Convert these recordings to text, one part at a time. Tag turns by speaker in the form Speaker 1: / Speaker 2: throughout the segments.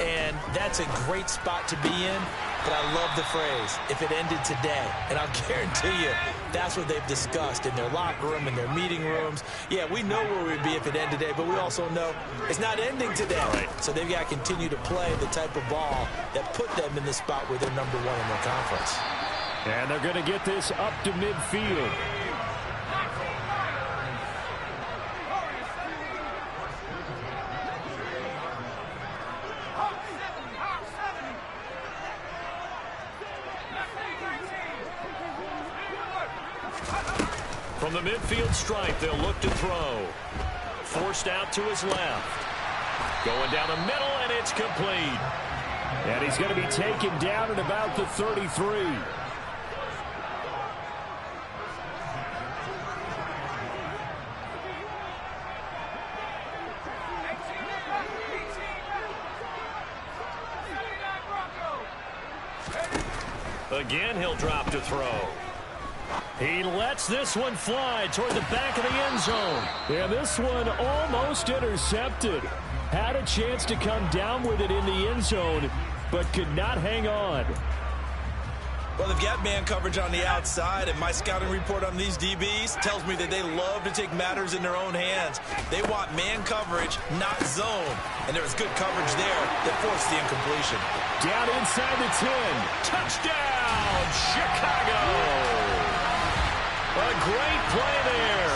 Speaker 1: And that's a great spot to be in, but I love the phrase, if it ended today. And I'll guarantee you, that's what they've discussed in their locker room, in their meeting rooms. Yeah, we know where we'd be if it ended today, but we also know it's not ending today.
Speaker 2: Right.
Speaker 1: So they've got to continue to play the type of ball that put them in the spot where they're #1 in their conference.
Speaker 3: And they're going to get this up to midfield. From the midfield stripe, they'll look to throw. Forced out to his left. Going down the middle, and it's complete. And he's going to be taken down at about the 33. Again, he'll drop to throw. He lets this one fly toward the back of the end zone. And this one almost intercepted. Had a chance to come down with it in the end zone, but could not hang on.
Speaker 1: Well, they've got man coverage on the outside, and my scouting report on these DBs tells me that they love to take matters in their own hands. They want man coverage, not zone. And there was good coverage there that forced the incompletion.
Speaker 3: Down inside the 10. Touchdown, Chicago! A great play there.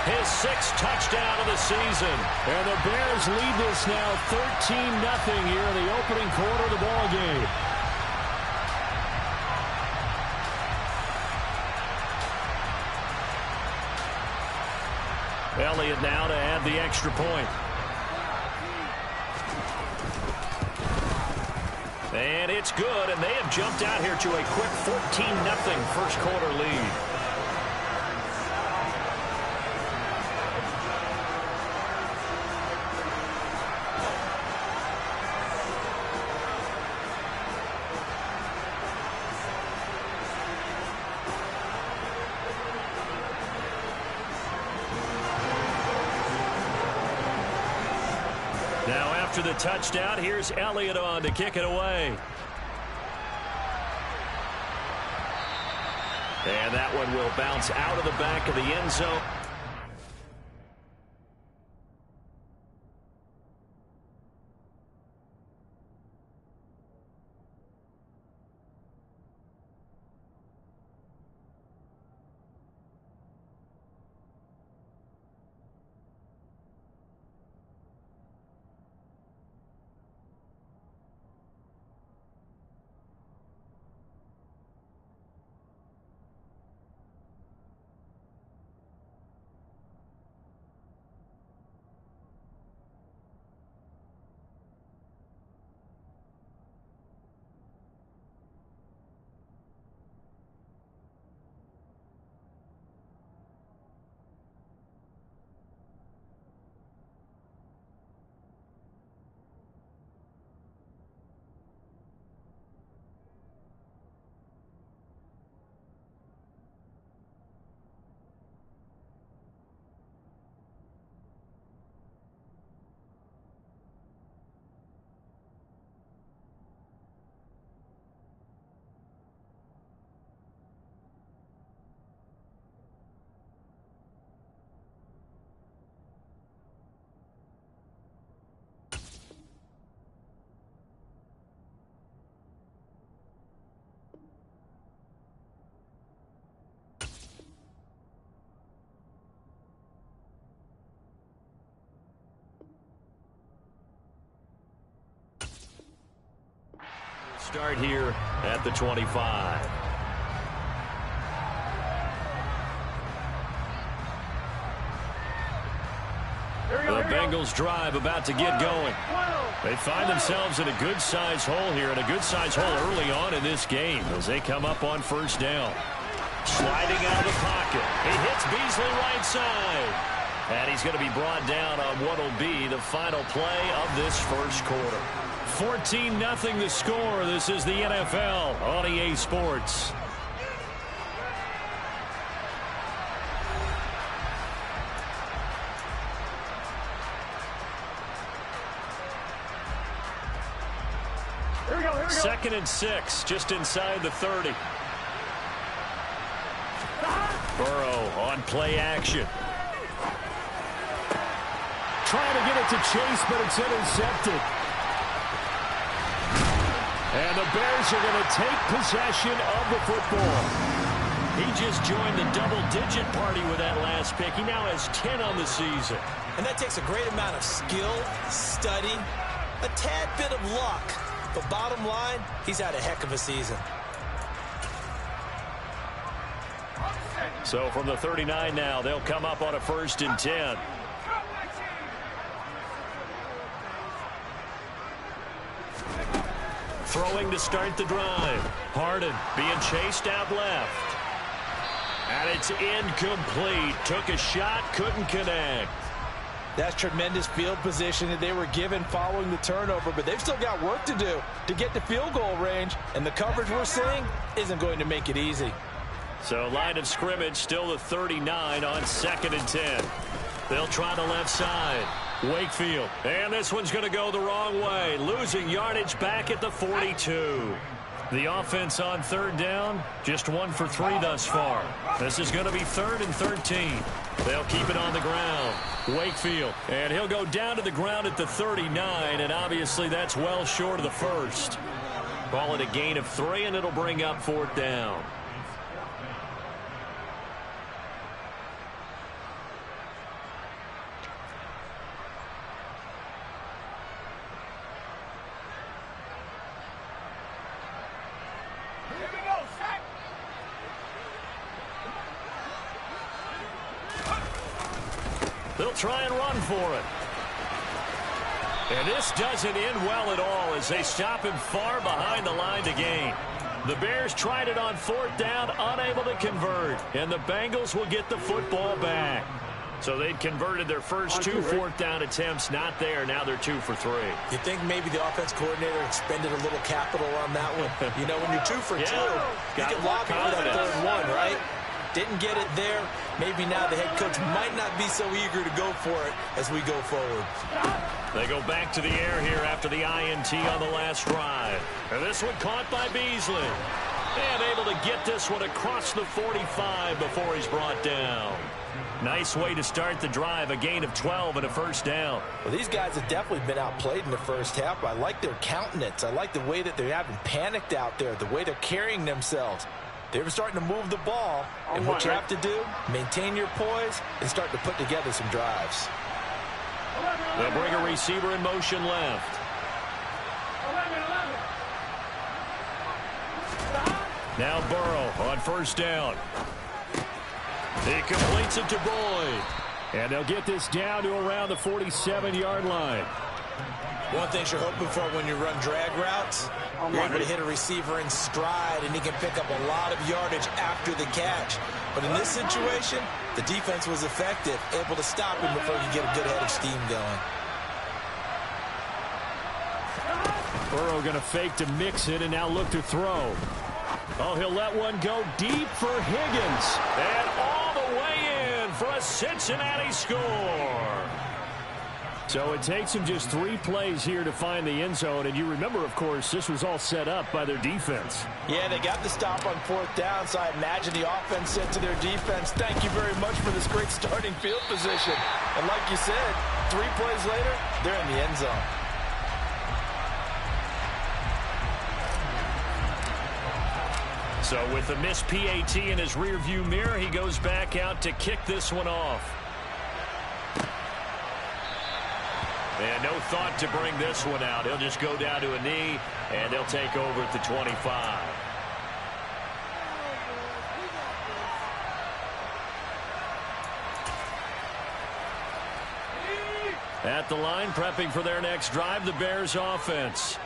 Speaker 3: His 6th touchdown of the season. And the Bears lead this now 13-0 here in the opening quarter of the ballgame. Elliott now to add the extra point. And it's good, and they have jumped out here to a quick 14-0 first quarter lead. Now after the touchdown, here's Elliott on to kick it away. And that one will bounce out of the back of the end zone. Start here at the 25. The Bengals drive about to get going. They find themselves in a good-sized hole here, and a good-sized hole early on in this game as they come up on first down. Sliding out of the pocket. He hits Beasley right side. And he's going to be brought down on what will be the final play of this first quarter. 14-0 the score. This is the NFL on EA Sports. 2nd and 6, just inside the 30. Burrow on play action.
Speaker 2: Trying to get it to Chase, but it's intercepted. And the Bears are going to take possession of the football.
Speaker 3: He just joined the double-digit party with that last pick. He now has 10 on the season.
Speaker 1: And that takes a great amount of skill, study, a tad bit of luck. But bottom line, he's had a heck of a season.
Speaker 3: So from the 39 now, they'll come up on a 1st and 10. Throwing to start the drive. Harden being chased out left. And it's incomplete. Took a shot, couldn't connect.
Speaker 1: That's tremendous field position that they were given following the turnover, but they've still got work to do to get to field goal range, and the coverage we're seeing isn't going to make it easy.
Speaker 3: So line of scrimmage still the 39 on 2nd and 10. They'll try the left side. Wakefield. And this one's going to go the wrong way. Losing yardage back at the 42. The offense on 3rd down, just 1 for 3 thus far. This is going to be 3rd and 13. They'll keep it on the ground. Wakefield. And he'll go down to the ground at the 39, and obviously that's well short of the first. Call it a gain of 3, and it'll bring up 4th down. They'll try and run for it. And this doesn't end well at all as they stop him far behind the line to gain. The Bears tried it on 4th down, unable to convert. And the Bengals will get the football back. So they'd converted their first 2 4th down attempts, not there. Now they're 2 for 3.
Speaker 1: You think maybe the offense coordinator expended a little capital on that one? You know, when you're 2 for 2, you can lob it for that 3rd one, right? Didn't get it there. Maybe now the head coach might not be so eager to go for it as we go forward.
Speaker 3: They go back to the air here after the INT on the last drive. And this one caught by Beasley. And able to get this one across the 45 before he's brought down. Nice way to start the drive, a gain of 12 and a 1st down.
Speaker 1: Well, these guys have definitely been outplayed in the first half. I like their countenance. I like the way that they haven't panicked out there, the way they're carrying themselves. They were starting to move the ball, and what you have to do, maintain your poise and start to put together some drives.
Speaker 3: They'll bring a receiver in motion left. Now Burrow on 1st down. He completes it to Boyd.
Speaker 2: And they'll get this down to around the 47-yard line.
Speaker 1: One thing you're hoping for when you run drag routes, you're able to hit a receiver in stride, and he can pick up a lot of yardage after the catch. But in this situation, the defense was effective, able to stop him before he could get a good head of steam going.
Speaker 2: Burrow going to fake to mix it and now look to throw. Oh, he'll let one go deep for Higgins.
Speaker 3: And all the way in for a Cincinnati score.
Speaker 2: So it takes him just 3 plays here to find the end zone. And you remember, of course, this was all set up by their defense.
Speaker 1: Yeah, they got the stop on 4th down, so I imagine the offense said to their defense, thank you very much for this great starting field position. And like you said, 3 plays later, they're in the end zone.
Speaker 3: So with the missed PAT in his rearview mirror, he goes back out to kick this one off. And no thought to bring this one out. He'll just go down to a knee, and they'll take over at the 25. At the line, prepping for their next drive, the Bears offense.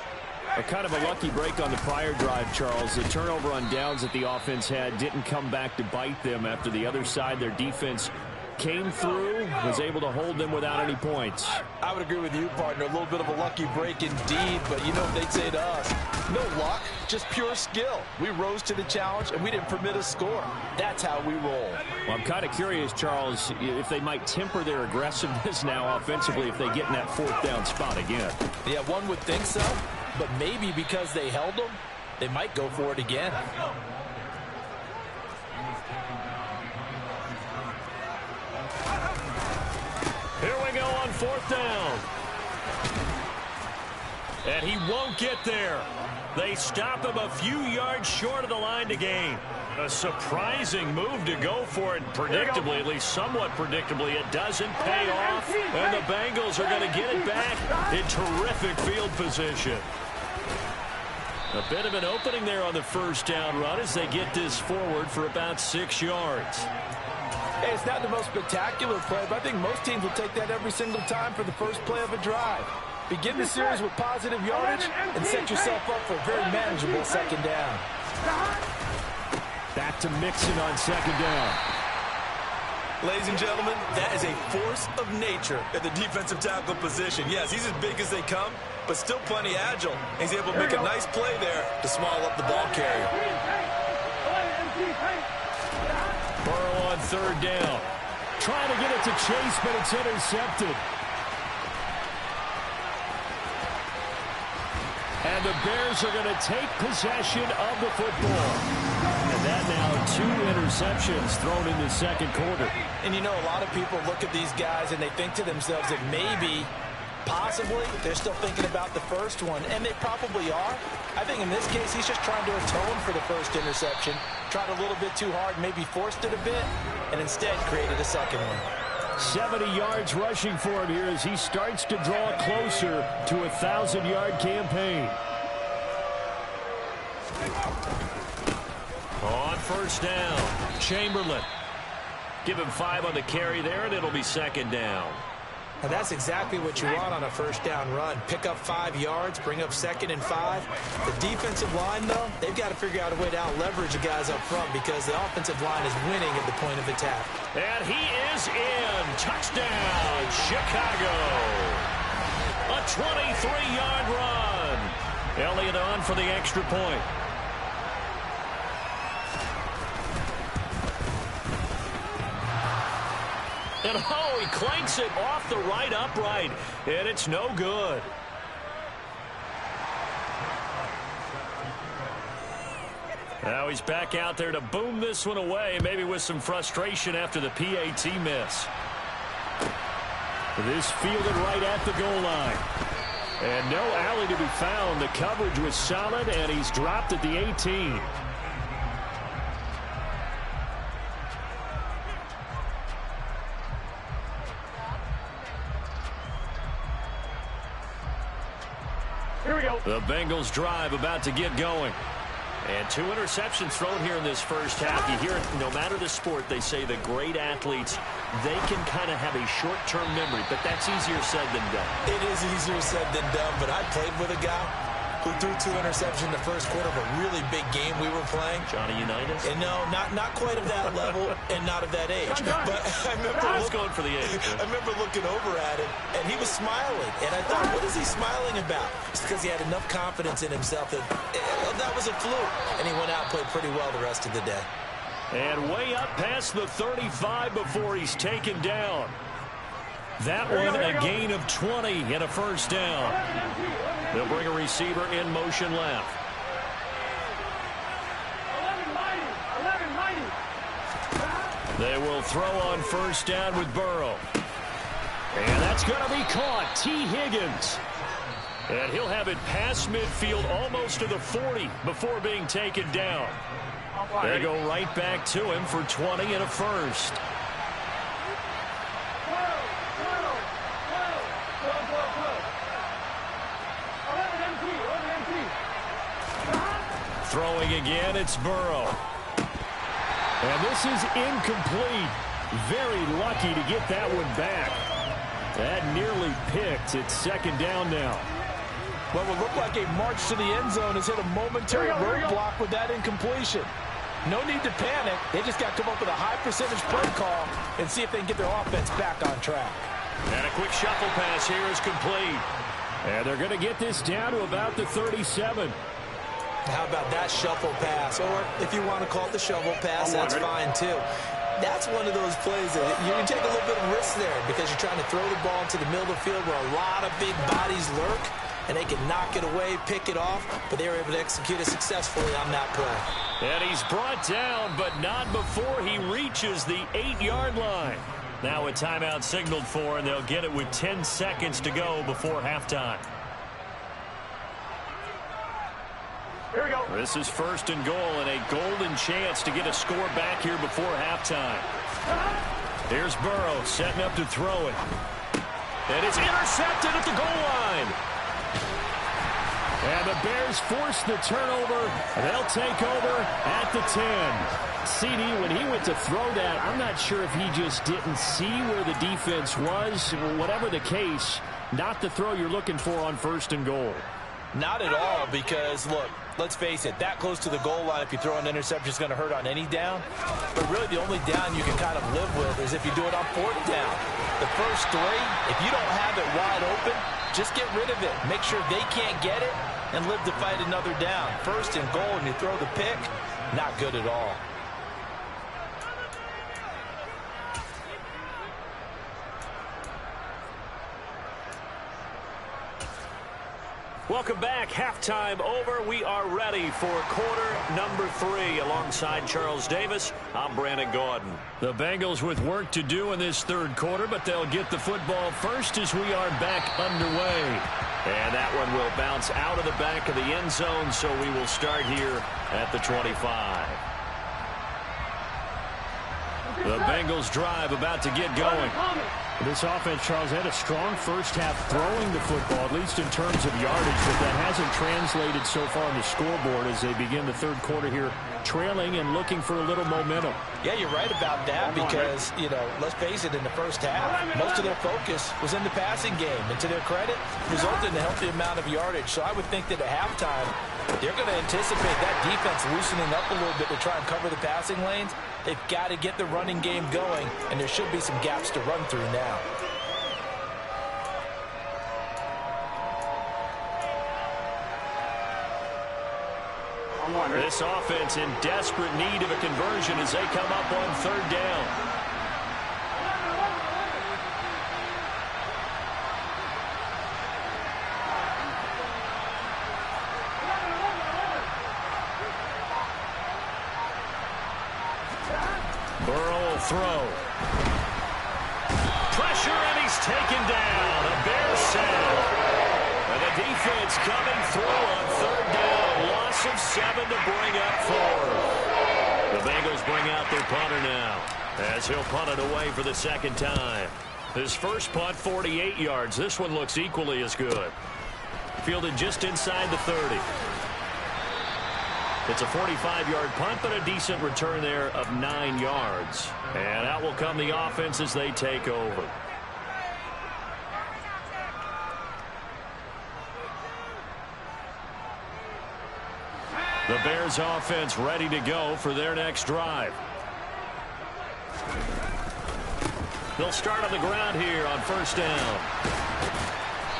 Speaker 2: A kind of a lucky break on the prior drive, Charles. The turnover on downs that the offense had didn't come back to bite them after the other side. Their defense came through, was able to hold them without any points.
Speaker 1: I would agree with you, partner. A little bit of a lucky break indeed, but you know what they'd say to us? No luck, just pure skill. We rose to the challenge, and we didn't permit a score. That's how we roll.
Speaker 2: Well, I'm kind of curious, Charles, if they might temper their aggressiveness now offensively if they get in that 4th down spot again.
Speaker 1: Yeah, one would think so. but maybe because they held them, they might go for it again.
Speaker 2: Here we go on 4th down. And he won't get there. They stop him a few yards short of the line to gain. A surprising move to go for it. Predictably, at least somewhat predictably, it doesn't pay off. And the Bengals are going to get it back in terrific field position. A bit of an opening there on the 1st down run as they get this forward for about 6 yards.
Speaker 1: Hey, it's not the most spectacular play, but I think most teams will take that every single time for the first play of a drive. Begin the series with positive yardage and set yourself up for a very manageable 2nd down.
Speaker 2: Back to Mixon on 2nd down.
Speaker 1: Ladies and gentlemen, that is a force of nature at the defensive tackle position. Yes, he's as big as they come, but still plenty agile. He's able to make a nice play there to small up the ball carrier.
Speaker 2: Burrow on 3rd down. Trying to get it to Chase, but it's intercepted. And the Bears are going to take possession of the football. And that now 2 interceptions thrown in the 2nd quarter.
Speaker 1: And you know, a lot of people look at these guys and they think to themselves that maybe, possibly, they're still thinking about the first one. And they probably are. I think in this case, he's just trying to atone for the first interception. Tried a little bit too hard, maybe forced it a bit, and instead created a 2nd one.
Speaker 2: 70 yards rushing for him here as he starts to draw closer to a 1,000-yard campaign. On 1st down, Chamberlain. Give him 5 on the carry there, and it'll be 2nd down.
Speaker 1: And that's exactly what you want on a 1st down run. Pick up 5 yards, bring up 2nd and 5. The defensive line, though, they've got to figure out a way to out-leverage the guys up front because the offensive line is winning at the point of attack.
Speaker 2: And he is in. Touchdown, Chicago. A 23-yard run. Elliott on for the extra point. And oh, he clanks it off the right upright, and it's no good. Now he's back out there to boom this one away, maybe with some frustration after the PAT miss. This fielded right at the goal line. And no alley to be found. The coverage was solid, and he's dropped at the 18.
Speaker 3: Here we go.
Speaker 2: The Bengals drive about to get going. And 2 interceptions thrown here in this 1st half. You hear it, no matter the sport, they say the great athletes, they can kind of have a short-term memory, but that's easier said than done.
Speaker 1: It is easier said than done, but I played with a guy who threw 2 interceptions in the 1st quarter of a really big game we were playing.
Speaker 2: Johnny Unitas?
Speaker 1: And no, not quite of that level and not of that age. But I was
Speaker 2: going for the age.
Speaker 1: I remember looking over at him, and he was smiling. And I thought, what is he smiling about? It's because he had enough confidence in himself that that was a fluke. And he went out and played pretty well the rest of the day.
Speaker 2: And way up past the 35 before he's taken down. That one a gain of 20 and a 1st down. They'll bring a receiver in motion left. They will throw on 1st down with Burrow. And that's going to be caught. T. Higgins. And he'll have it past midfield almost to the 40 before being taken down. They go right back to him for 20 and a 1st. Throwing again, it's Burrow. And this is incomplete. Very lucky to get that one back. That nearly picked. It's 2nd down now.
Speaker 1: What would look like a march to the end zone has hit a momentary roadblock with that incompletion. No need to panic. They just got to come up with a high percentage play call and see if they can get their offense back on track.
Speaker 2: And a quick shuffle pass here is complete. And they're going to get this down to about the 37.
Speaker 1: How about that shuffle pass? Or if you want to call it the shovel pass, that's fine too. That's one of those plays that you take a little bit of risk there because you're trying to throw the ball into the middle of the field where a lot of big bodies lurk. and they can knock it away, pick it off, but they were able to execute it successfully on that play.
Speaker 2: And he's brought down, but not before he reaches the 8-yard line. Now a timeout signaled for, and they'll get it with 10 seconds to go before halftime.
Speaker 3: Here we go.
Speaker 2: This is 1st and goal, and a golden chance to get a score back here before halftime. Here's Burrow setting up to throw it. And it's intercepted at the goal line. And the Bears force the turnover. They'll take over at the 10. CD, when he went to throw that, I'm not sure if he just didn't see where the defense was. Whatever the case, not the throw you're looking for on 1st and goal.
Speaker 1: Not at all, because, look, let's face it, that close to the goal line, if you throw an interception, is going to hurt on any down. But really the only down you can kind of live with is if you do it on 4th down. The first 3, if you don't have it wide open, just get rid of it. Make sure they can't get it and live to fight another down. 1st and goal, and you throw the pick, not good at all.
Speaker 2: Welcome back. Halftime over. We are ready for quarter number 3. Alongside Charles Davis, I'm Brandon Gaudin. The Bengals with work to do in this 3rd quarter, but they'll get the football first as we are back underway. And that one will bounce out of the back of the end zone, so we will start here at the 25. The Bengals drive about to get going.
Speaker 3: This offense, Charles, had a strong first half throwing the football, at least in terms of yardage, but that hasn't translated so far on the scoreboard as they begin the 3rd quarter here, trailing and looking for a little momentum.
Speaker 1: Yeah, you're right about that because, you know, let's face it, in the first half, most of their focus was in the passing game. And to their credit, resulted in a healthy amount of yardage. So I would think that at halftime, they're going to anticipate that defense loosening up a little bit to try and cover the passing lanes. They've got to get the running game going, and there should be some gaps to run through now.
Speaker 2: This offense in desperate need of a conversion as they come up on 3rd down. Burrow will throw. Pressure, and he's taken down. A Bears sack. And the defense coming through on 3rd down. Loss of 7 to bring up 4. The Bengals bring out their punter now as he'll punt it away for the 2nd time. His first punt, 48 yards. This one looks equally as good. Fielded just inside the 30. It's a 45-yard punt, but a decent return there of 9 yards. And out will come the offense as they take over. The Bears offense ready to go for their next drive. They'll start on the ground here on 1st down.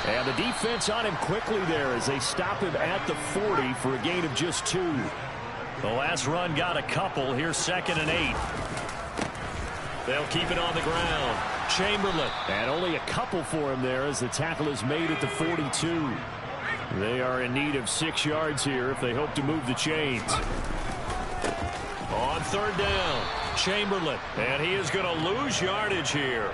Speaker 2: And the defense on him quickly there as they stop him at the 40 for a gain of just 2. The last run got a couple. Here's 2nd and 8. They'll keep it on the ground. Chamberlain. And only a couple for him there as the tackle is made at the 42. They are in need of 6 yards here if they hope to move the chains. On 3rd down, Chamberlain. And he is going to lose yardage here.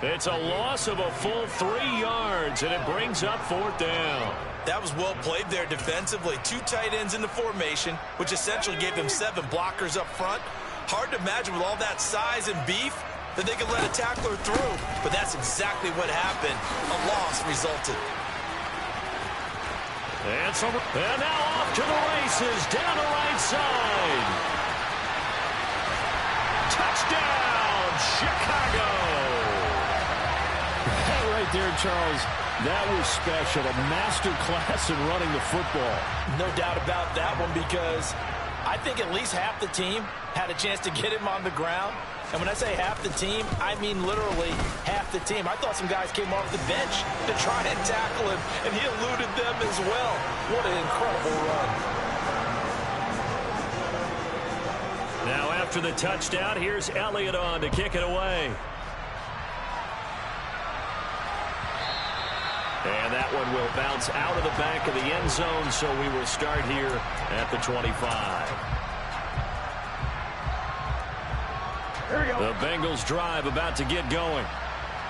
Speaker 2: It's a loss of a full 3 yards, and it brings up 4th down.
Speaker 1: That was well played there defensively. 2 tight ends in the formation, which essentially gave them 7 blockers up front. Hard to imagine with all that size and beef that they could let a tackler through, but that's exactly what happened. A loss resulted.
Speaker 2: And now off to the races, down the right side. Touchdown, Chicago.
Speaker 3: Right there, Charles, that was special. A master class in running the football.
Speaker 1: No doubt about that one, because I think at least half the team had a chance to get him on the ground. And when I say half the team, I mean literally half the team. I thought some guys came off the bench to try and tackle him, and he eluded them as well. What an incredible run.
Speaker 2: Now after the touchdown, here's Elliott on to kick it away. And that one will bounce out of the back of the end zone, so we will start here at the 25. The Bengals drive about to get going.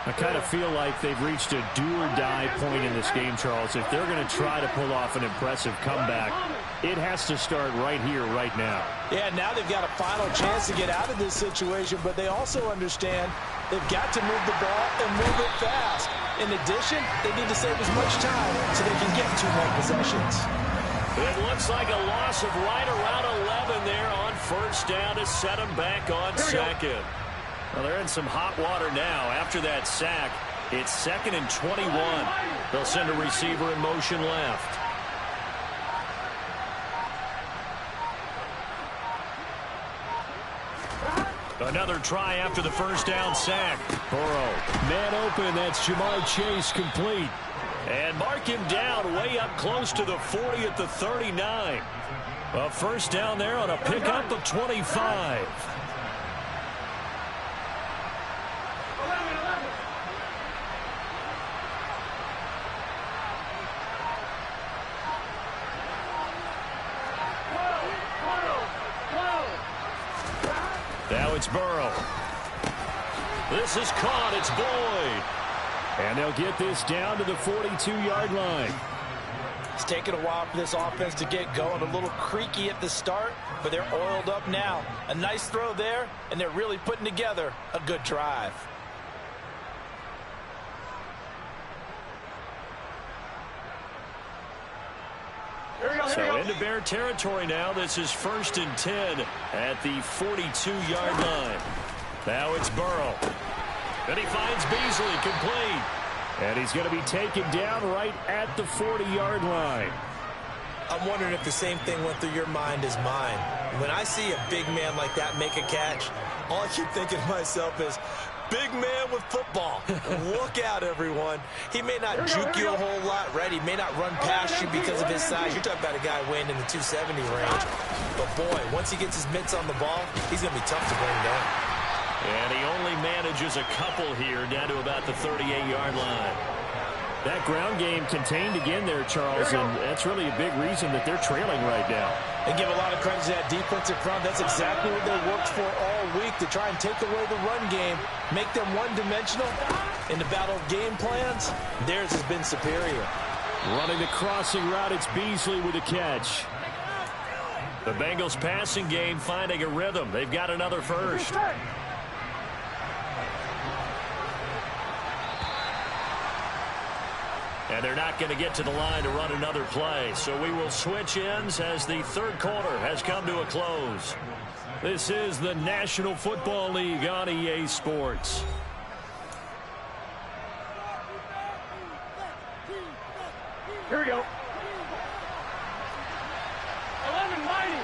Speaker 3: I kind of feel like they've reached a do-or-die point in this game, Charles. If they're going to try to pull off an impressive comeback, it has to start right here, right now.
Speaker 1: Yeah, now they've got a final chance to get out of this situation, but they also understand they've got to move the ball and move it fast. In addition, they need to save as much time so they can get 2 more possessions.
Speaker 2: It looks like a loss of right around 11 there on first down to set them back on second. Well, they're in some hot water now. After that sack, it's 2nd and 21. They'll send a receiver in motion left. Another try after the first down sack. Burrow, man open. That's Ja'Marr Chase, complete. And mark him down way up close to the 40 at the 39. A first down there on a pickup of 25. Now it's Burrow. This is caught. It's Boyd.
Speaker 3: And they'll get this down to the 42-yard line.
Speaker 1: It's taken a while for this offense to get going. A little creaky at the start, but they're oiled up now. A nice throw there, and they're really putting together a good drive.
Speaker 2: So into Bear territory now. This is 1st and 10 at the 42-yard line. Now it's Burrow. And he finds Beasley, complete.
Speaker 3: And he's going to be taken down right at the 40-yard line.
Speaker 1: I'm wondering if the same thing went through your mind as mine. When I see a big man like that make a catch, all I keep thinking to myself is, big man with football. Look out, everyone. He may not juke you a whole lot, right? He may not run past you because of his size. You're talking about a guy weighing in the 270 range. But, boy, once he gets his mitts on the ball, he's going to be tough to bring down.
Speaker 2: And he only manages a couple here down to about the 38-yard line.
Speaker 3: That ground game contained again there, Charles, and that's really a big reason that they're trailing right now.
Speaker 1: They give a lot of credit to that defensive front. That's exactly what they worked for all week, to try and take away the run game, make them one-dimensional. In the battle of game plans, theirs has been superior.
Speaker 3: Running the crossing route, it's Beasley with a catch.
Speaker 2: The Bengals passing game finding a rhythm. They've got another first. And they're not going to get to the line to run another play. So we will switch ends as the third quarter has come to a close. This is the National Football League on EA Sports.
Speaker 4: Here we go. 11 mighty.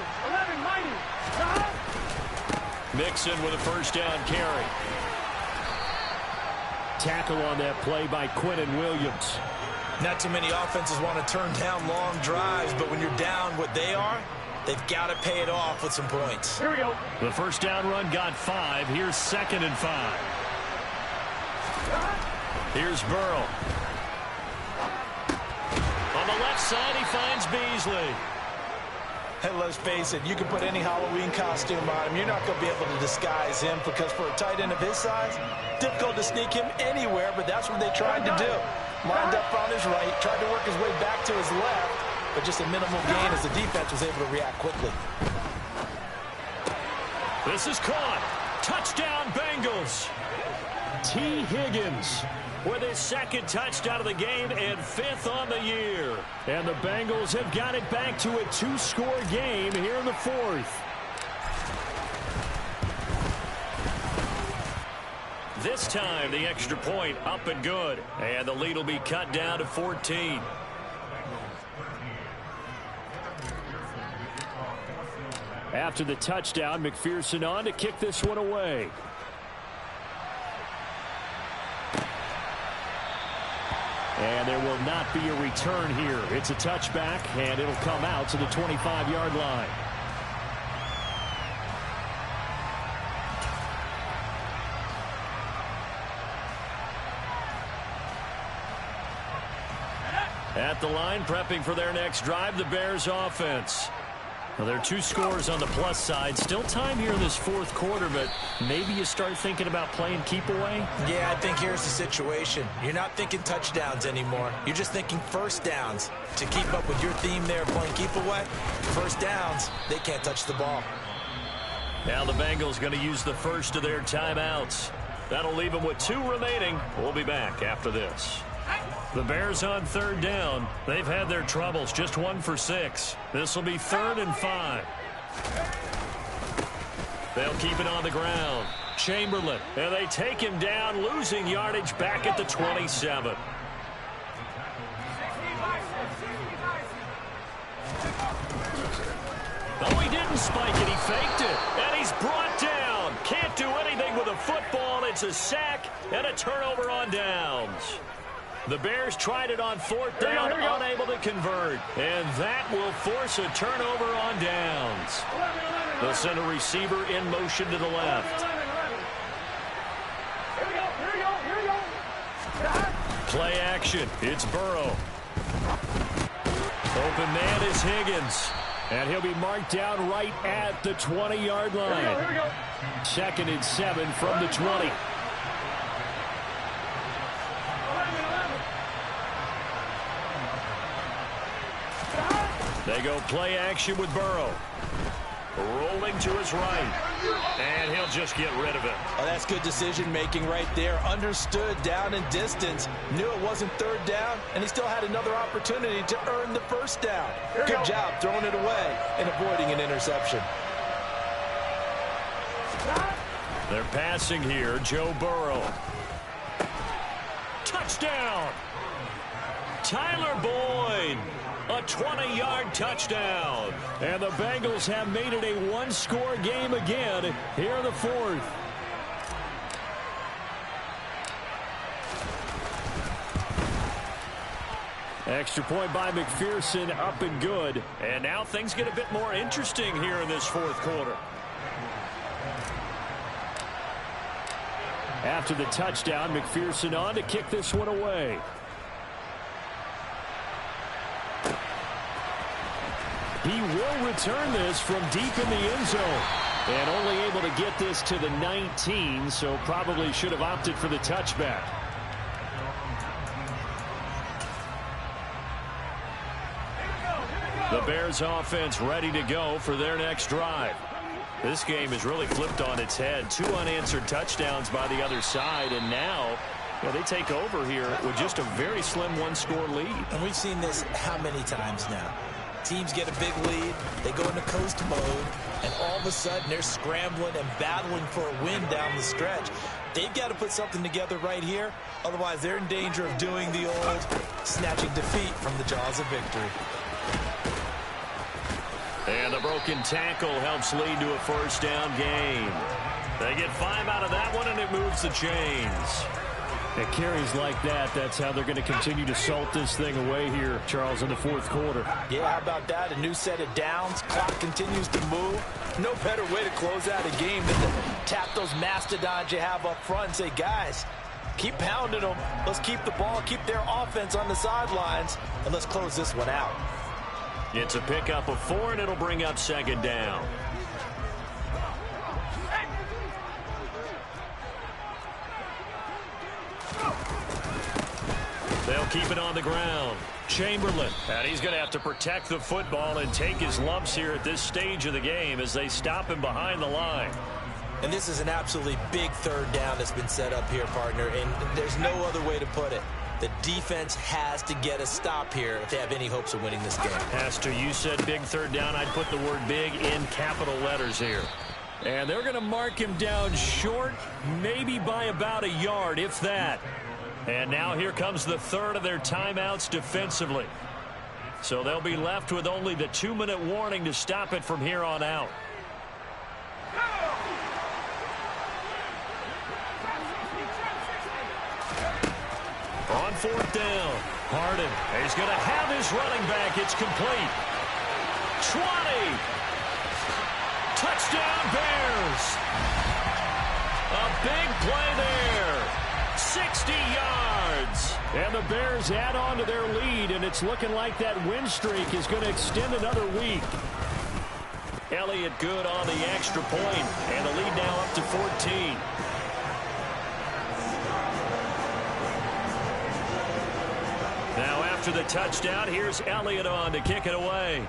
Speaker 2: Mixon with a first down carry.
Speaker 3: Tackle on that play by Quinnen Williams.
Speaker 1: Not too many offenses want to turn down long drives, but when you're down what they are, they've got to pay it off with some points.
Speaker 4: Here we go.
Speaker 2: The first down run got 5. Here's 2nd and 5. Here's Burrow. On the left side, he finds Beasley.
Speaker 1: And let's face it, you can put any Halloween costume on him. You're not going to be able to disguise him, because for a tight end of his size, difficult to sneak him anywhere, but that's what they tried to do. Lined up on his right, tried to work his way back to his left, but just a minimal gain as the defense was able to react quickly.
Speaker 2: This is caught. Touchdown, Bengals. T. Higgins with his 2nd touchdown of the game and 5th on the year.
Speaker 3: And the Bengals have got it back to a 2-score game here in the 4th.
Speaker 2: This time, the extra point up and good. And the lead will be cut down to 14.
Speaker 3: After the touchdown, McPherson on to kick this one away. And there will not be a return here. It's a touchback, and it'll come out to the 25-yard line.
Speaker 2: at the line, prepping for their next drive, the Bears offense. Well, there are 2 scores on the plus side. Still time here in this fourth quarter, but maybe you start thinking about playing keep away?
Speaker 1: Yeah, I think here's the situation. You're not thinking touchdowns anymore. You're just thinking first downs. To keep up with your theme there, playing keep away, first downs, they can't touch the ball.
Speaker 2: Now the Bengals going to use the first of their timeouts. That'll leave them with 2 remaining. We'll be back after this. The Bears on third down. They've had their troubles, just 1 for 6. This will be 3rd and 5. They'll keep it on the ground. Chamberlain, and they take him down, losing yardage back at the 27. Oh, he didn't spike it. He faked it, and he's brought down. Can't do anything with a football. It's a sack and a turnover on downs. The Bears tried it on 4th down, unable to convert. And that will force a turnover on downs. They'll send a receiver in motion to the left. Play action. It's Burrow. Open man is Higgins. And he'll be marked down right at the 20-yard line. 2nd and 7 from the 20. They go play action with Burrow. Rolling to his right. And he'll just get rid of it.
Speaker 1: Oh, that's good decision-making right there. Understood down and distance. Knew it wasn't 3rd down, and he still had another opportunity to earn the 1st down. Good job throwing it away and avoiding an interception.
Speaker 2: They're passing here. Joe Burrow. Touchdown! Tyler Boyd. A 20-yard touchdown. And the Bengals have made it a 1-score game again here in the 4th. Extra point by McPherson, up and good. And now things get a bit more interesting here in this 4th quarter. After the touchdown, McPherson on to kick this one away. He will return this from deep in the end zone. And only able to get this to the 19, so probably should have opted for the touchback. The Bears offense ready to go for their next drive. This game is really flipped on its head. 2 unanswered touchdowns by the other side, and now they take over here with just a very slim 1-score lead.
Speaker 1: And we've seen this how many times now? Teams get a big lead, they go into coast mode, and all of a sudden they're scrambling and battling for a win down the stretch. They've got to put something together right here, otherwise they're in danger of doing the old snatching defeat from the jaws of victory.
Speaker 2: And the broken tackle helps lead to a 1st down gain. They get 5 out of that one, and it moves the chains. At carries like that, that's how they're going to continue to salt this thing away here, Charles, in the 4th quarter.
Speaker 1: Yeah, how about that? A new set of downs. Clock continues to move. No better way to close out a game than to tap those mastodons you have up front and say, guys, keep pounding them. Let's keep the ball, keep their offense on the sidelines, and let's close this one out.
Speaker 2: It's a pickup of 4, and it'll bring up 2nd down. They'll keep it on the ground. Chamberlain, and he's going to have to protect the football and take his lumps here at this stage of the game as they stop him behind the line.
Speaker 1: And this is an absolutely big 3rd down that's been set up here, partner, and there's no other way to put it. The defense has to get a stop here if they have any hopes of winning this game.
Speaker 2: Pastor, you said big 3rd down. I'd put the word big in capital letters here. And they're going to mark him down short, maybe by about a yard, if that. And now here comes the 3rd of their timeouts defensively. So they'll be left with only the 2-minute warning to stop it from here on out. On 4th down, Harden. He's going to have his running back. It's complete. 20. Touchdown, Bears. A big play there. 60 yards. And the Bears add on to their lead, and it's looking like that win streak is going to extend another week. Elliott good on the extra point, and the lead now up to 14. Now after the touchdown, here's Elliott on to kick it away.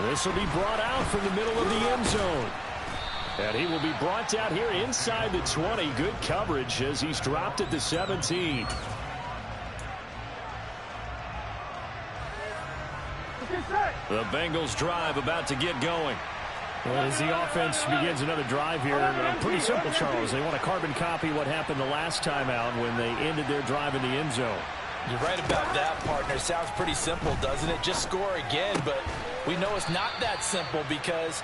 Speaker 2: This will be brought out from the middle of the end zone. And he will be brought down here inside the 20. Good coverage as he's dropped at the 17. The Bengals drive about to get going. As the offense begins another drive here, pretty simple, Charles. They want to carbon copy what happened the last time out when they ended their drive in the end zone.
Speaker 1: You're right about that, partner. Sounds pretty simple, doesn't it? Just score again, but we know it's not that simple because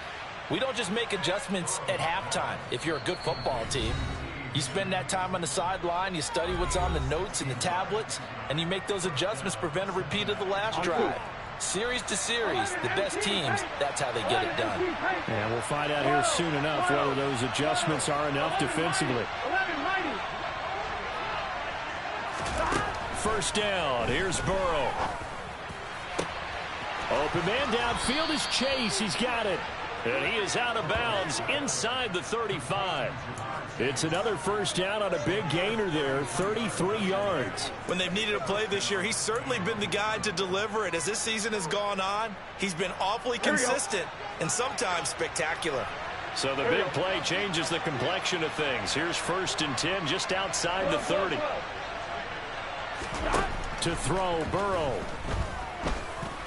Speaker 1: we don't just make adjustments at halftime. If you're a good football team, you spend that time on the sideline, you study what's on the notes and the tablets, and you make those adjustments, prevent a repeat of the last drive. Series to series, the best teams, that's how they get it done.
Speaker 2: And we'll find out here soon enough whether those adjustments are enough defensively. First down, here's Burrow. Open man downfield is Chase. He's got it. And he is out of bounds inside the 35. It's another first down on a big gainer there, 33 yards.
Speaker 1: When they've needed a play this year, he's certainly been the guy to deliver it. As this season has gone on, he's been awfully consistent and sometimes spectacular.
Speaker 2: So the big play changes the complexion of things. Here's 1st and 10 just outside the 30. To throw, Burrow.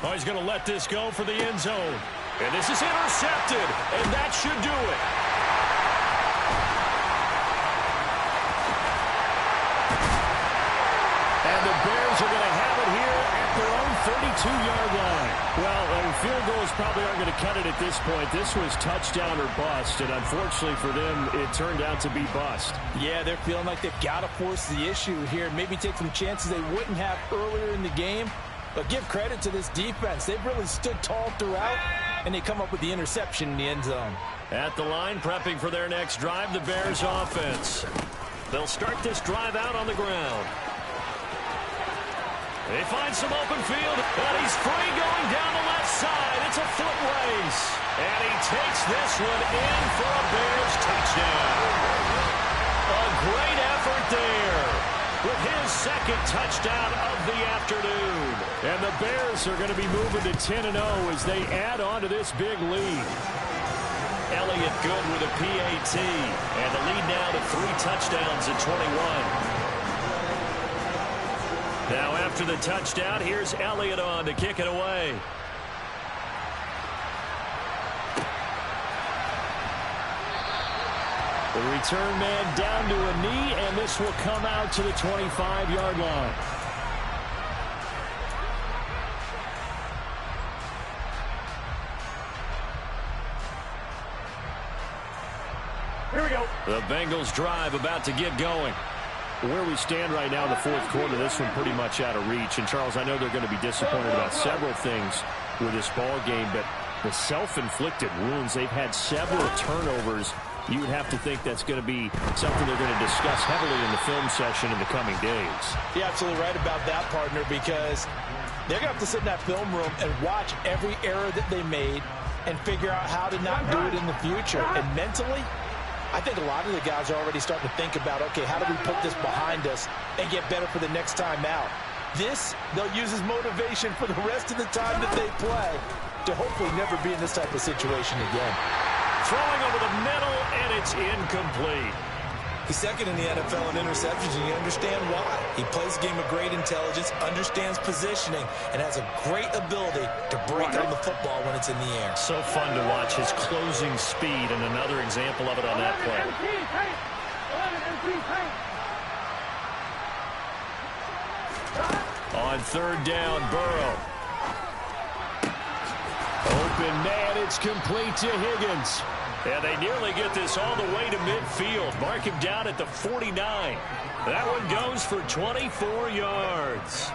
Speaker 2: Oh, he's going to let this go for the end zone. And this is intercepted, and that should do it. And the Bears are going to have it here at their own 32-yard line. Well, field goals probably aren't going to cut it at this point. This was touchdown or bust, and unfortunately for them, it turned out to be bust.
Speaker 1: Yeah, they're feeling like they've got to force the issue here, maybe take some chances they wouldn't have earlier in the game. But give credit to this defense. They've really stood tall throughout, and they come up with the interception in the end zone.
Speaker 2: At the line, prepping for their next drive, the Bears offense. They'll start this drive out on the ground. They find some open field, and he's free going down the left side. It's a foot race. And he takes this one in for a Bears touchdown. A great effort there with his second touchdown of the afternoon. And the Bears are going to be moving to 10-0 as they add on to this big lead. Elliott good with a PAT. And the lead now to 3 touchdowns at 21. Now after the touchdown, here's Elliott on to kick it away. The return man down to a knee, and this will come out to the 25-yard line.
Speaker 4: Here we go.
Speaker 2: The Bengals drive about to get going. Where we stand right now in the fourth quarter, this one pretty much out of reach. And, Charles, I know they're going to be disappointed about several things with this ball game, but the self-inflicted wounds, they've had several turnovers. You would have to think that's going to be something they're going to discuss heavily in the film session in the coming days.
Speaker 1: You're absolutely right about that, partner, because they're going to have to sit in that film room and watch every error that they made and figure out how to not do it in the future. And mentally, I think a lot of the guys are already starting to think about, okay, how do we put this behind us and get better for the next time out? This, they'll use as motivation for the rest of the time that they play to hopefully never be in this type of situation again.
Speaker 2: Throwing over the middle, and it's incomplete.
Speaker 1: He's second in the NFL in interceptions, and you understand why. He plays a game of great intelligence, understands positioning, and has a great ability to break on the football when it's in the air.
Speaker 2: So fun to watch his closing speed, and another example of it on that play. On third down, Burrow. Open man, it's complete to Higgins. And they nearly get this all the way to midfield. Mark him down at the 49. That one goes for 24 yards.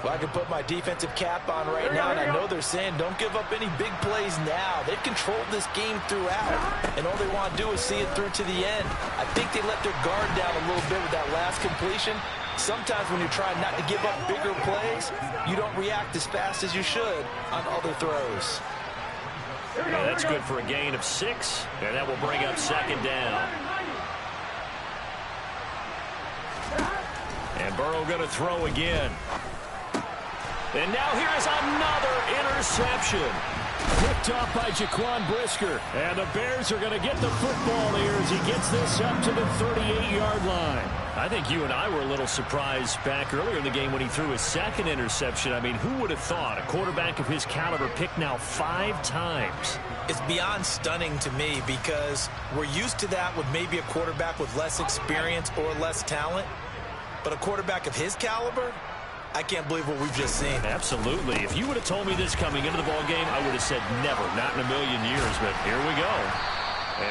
Speaker 1: Well, I can put my defensive cap on right now, and I know they're saying don't give up any big plays now. They've controlled this game throughout, and all they want to do is see it through to the end. I think they let their guard down a little bit with that last completion. Sometimes when you're trying not to give up bigger plays, you don't react as fast as you should on other throws.
Speaker 2: Yeah, that's good for a gain of 6, and that will bring up second down. And Burrow going to throw again. And now here is another interception. Picked off by Jaquan Brisker. And the Bears are going to get the football here as he gets this up to the 38-yard line. I think you and I were a little surprised back earlier in the game when he threw his second interception. I mean, who would have thought a quarterback of his caliber picked now 5 times?
Speaker 1: It's beyond stunning to me because we're used to that with maybe a quarterback with less experience or less talent. But a quarterback of his caliber, I can't believe what we've just seen.
Speaker 2: Absolutely. If you would have told me this coming into the ball game, I would have said never, not in a million years. But here we go.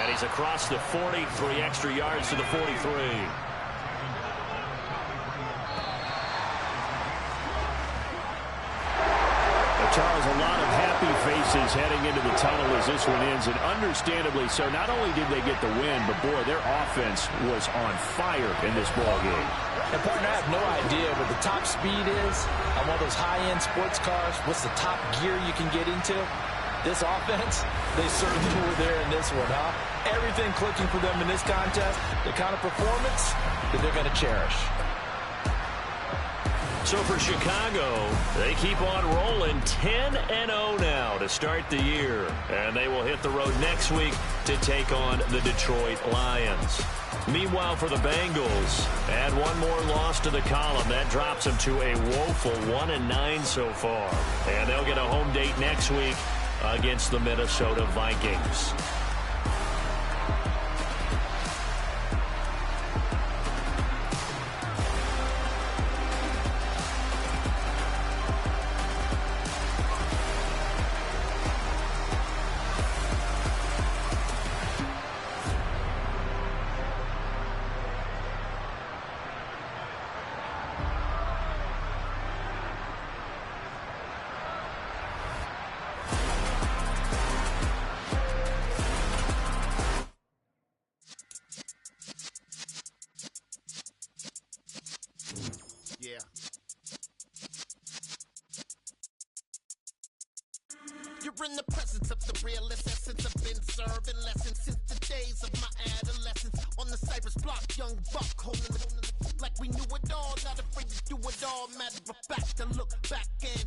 Speaker 2: And he's across the 40, 3 extra yards to the 43. Charles, a lot of happy faces heading into the tunnel as this one ends, and understandably so. Not only did they get the win, but boy, their offense was on fire in this ball game.
Speaker 1: And partner, I have no idea what the top speed is on one of those high-end sports cars. What's the top gear you can get into? This offense, they certainly were there in this one, huh? Everything clicking for them in this contest, the kind of performance that they're going to cherish.
Speaker 2: So for Chicago, they keep on rolling 10-0 now to start the year. And they will hit the road next week to take on the Detroit Lions. Meanwhile, for the Bengals, add one more loss to the column. That drops them to a woeful 1-9 so far. And they'll get a home date next week against the Minnesota Vikings.
Speaker 5: You're in the presence of the realest essence. I've been serving lessons since the days of my adolescence. On the Cypress block, young buck holding the like we knew it all. Not afraid to do it all. Matter of fact, I look back and